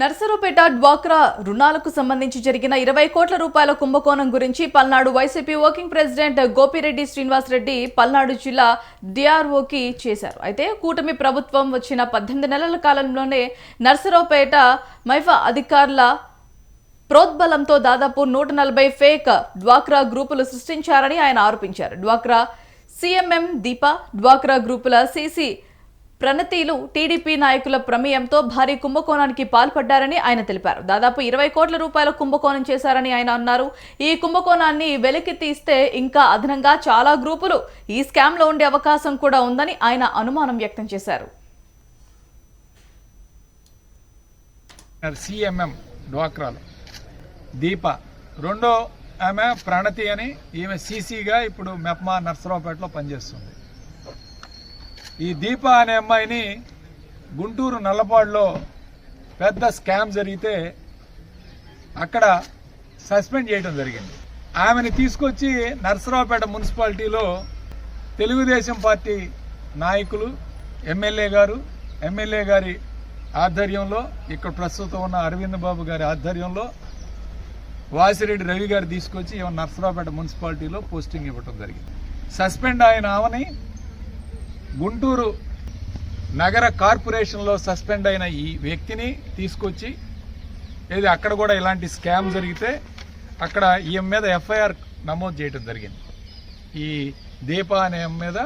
నర్సరావుపేట డ్వాక్రా రుణాలకు సంబంధించి జరిగిన 20 కోట్ల రూపాయల కుంభకోణం గురించి పల్నాడు వైసీపీ వర్కింగ్ ప్రెసిడెంట్ గోపిరెడ్డి శ్రీనివాసరెడ్డి పల్నాడు జిల్లా డిఆర్ఓకి చేశారు. అయితే కూటమి ప్రభుత్వం వచ్చిన 18 నెలల కాలంలోనే నర్సరావుపేట మైఫా అధికారుల ప్రోద్బలంతో దాదాపు 140 ఫేక్ డ్వాక్రా గ్రూపులు సృష్టించారని ఆయన ఆరోపించారు. డ్వాక్రా సిఎంఎం దీప, డ్వాక్రా గ్రూపుల సిసి ప్రణతీలు టీడీపీ నాయకుల ప్రమేయంతో భారీ కుంభకోణానికి పాల్పడ్డారని ఆయన తెలిపారు. దాదాపు 20 కోట్ల రూపాయల కుంభకోణం చేశారని ఆయన అన్నారు. ఈ కుంభకోణాన్ని వెలికి తీస్తే ఇంకా అదనంగా చాలా గ్రూపులు ఈ స్కామ్ లో ఉండే అవకాశం కూడా ఉందని ఆయన అనుమానం వ్యక్తం చేశారు. సిఎంఎం డ్వాక్రాలో దీప, రెండో ఆమె ప్రణతి అని, ఈమె సీసీగా ఇప్పుడు మెప్మా నర్సరావుపేటలో పనిచేస్తుంది. ఈ దీప అనే అమ్మాయిని గుంటూరు నల్లపాడులో పెద్ద స్కామ్ జరిగితే అక్కడ సస్పెండ్ చేయడం జరిగింది. ఆమెని తీసుకొచ్చి నర్సరావుపేట మున్సిపాలిటీలో తెలుగుదేశం పార్టీ నాయకులు, ఎమ్మెల్యే గారి ఆధ్వర్యంలో, ఇక్కడ ప్రస్తుతం ఉన్న అరవింద్ బాబు గారి ఆధ్వర్యంలో వాసిరెడ్డి రవి గారు తీసుకొచ్చి నర్సరావుపేట మున్సిపాలిటీలో పోస్టింగ్ ఇవ్వడం జరిగింది. సస్పెండ్ అయిన ఆమెని గుంటూరు నగర కార్పొరేషన్లో సస్పెండ్ అయిన ఈ వ్యక్తిని తీసుకొచ్చి అక్కడ కూడా ఇలాంటి స్కామ్ జరిగితే అక్కడ ఈమె మీద ఎఫ్ఐఆర్ నమోదు చేయడం జరిగింది. ఈ దీప అనే మీద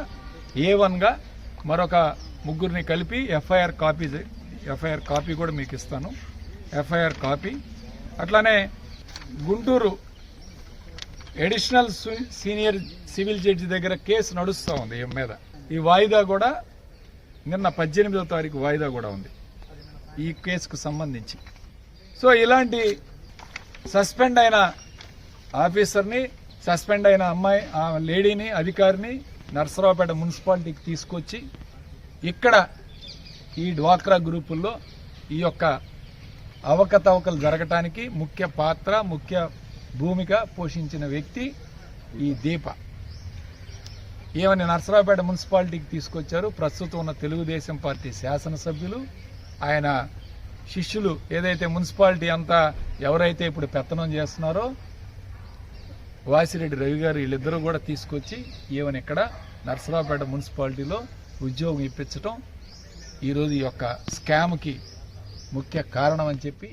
A1గా మరొక ముగ్గురిని కలిపి ఎఫ్ఐఆర్ కాపీ కూడా మీకు ఇస్తాను. FIR copy. అట్లానే Guntur additional senior civil judge దగ్గర కేసు నడుస్తూ ఉంది ఈమె మీద. ఈ వాయిదా కూడా నిన్న 18వ తారీఖు వాయిదా కూడా ఉంది ఈ కేసుకు సంబంధించి. సో ఇలాంటి సస్పెండ్ అయిన ఆఫీసర్ని, సస్పెండ్ అయిన అమ్మాయి, ఆ లేడీని, అధికారిని నర్సరావుపేట మున్సిపాలిటీకి తీసుకొచ్చి ఇక్కడ ఈ డ్వాక్రా గ్రూపుల్లో ఈ యొక్క అవకతవకలు జరగటానికి ముఖ్య భూమిక పోషించిన వ్యక్తి ఈ దీప. ఏమని నర్సరావుపేట మున్సిపాలిటీకి తీసుకొచ్చారు. ప్రస్తుతం ఉన్న తెలుగుదేశం పార్టీ శాసనసభ్యులు, ఆయన శిష్యులు, ఏదైతే మున్సిపాలిటీ అంతా ఎవరైతే ఇప్పుడు పెత్తనం చేస్తున్నారో వాసిరెడ్డి రవి గారు, వీళ్ళిద్దరూ కూడా తీసుకొచ్చి ఏమని ఇక్కడ నర్సరావుపేట మున్సిపాలిటీలో ఉద్యోగం ఇప్పించడం ఈరోజు ఈ యొక్క స్కామ్కి ముఖ్య కారణం అని చెప్పి